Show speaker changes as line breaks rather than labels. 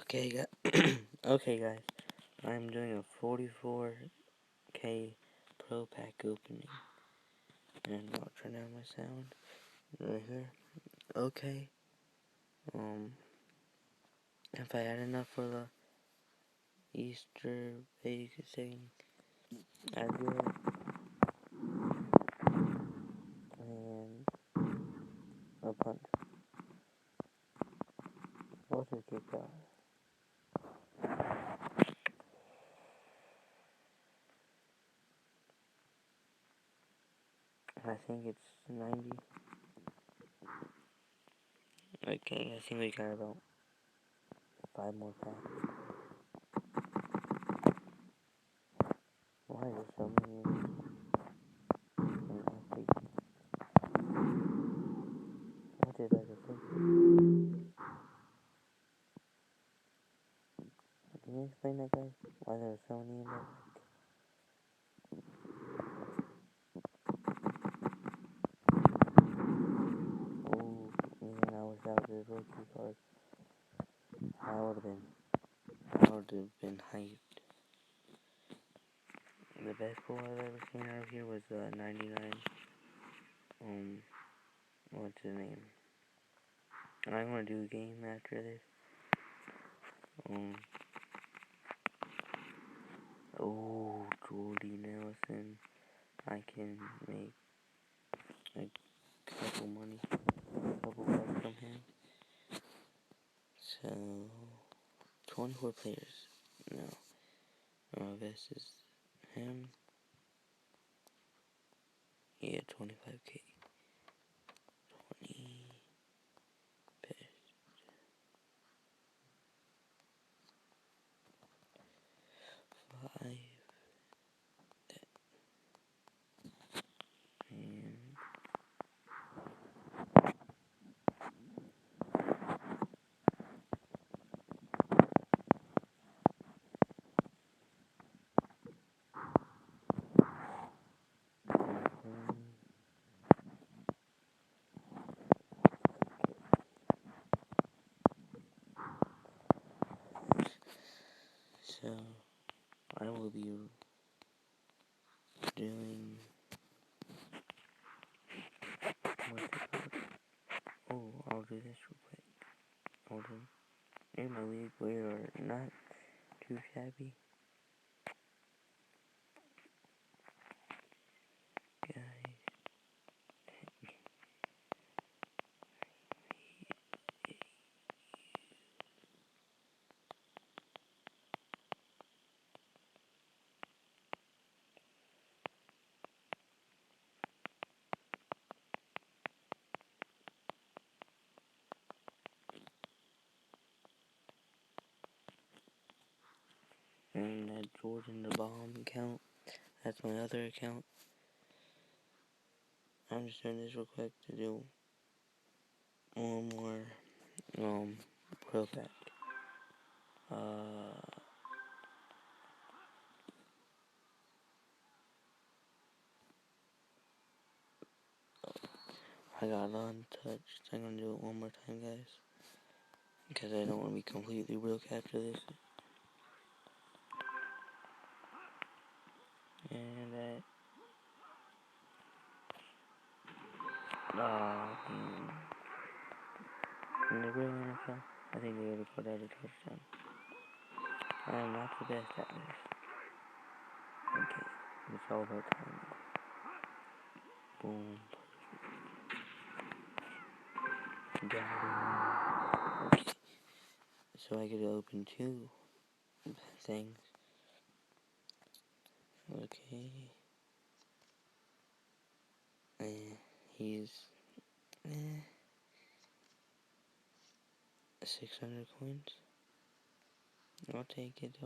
Okay, guys. I'm doing a 44K Pro Pack opening, and I'll turn down my sound right here. Okay. If I had enough for the Easter egg thing, I'd do it. And a punch. What's it kick out? I think it's 90. Okay, I think we got about 5 more packs. Why is there so many of these? What did I just say? Can you explain that, guys? Why there's so many in there? Oh, man, I wish that was a rookie card. I would have been hyped. The best pull I've ever seen out of here was 99. What's his name? I'm gonna do a game after this. Jordy Nelson. I can make a couple bucks from him. So, 24 players. No. This is him. Yeah, 25K. 20 best. Five. And so, I will be doing. I'll do this real quick. Hold on. In my league, we are not too shabby. Guys. And that Jordan the Bomb account, that's my other account. I'm just doing this real quick to do one more pro pack. I got untouched. I'm gonna do it one more time, guys, because I don't want to be completely broke after this. And that. In the real NFL, I think they would have put out a touchdown. I am not the best at this. Okay, it's all about time. Boom. Got him. Okay. So I could open 2 things. Okay. He's 600 coins. I'll take it.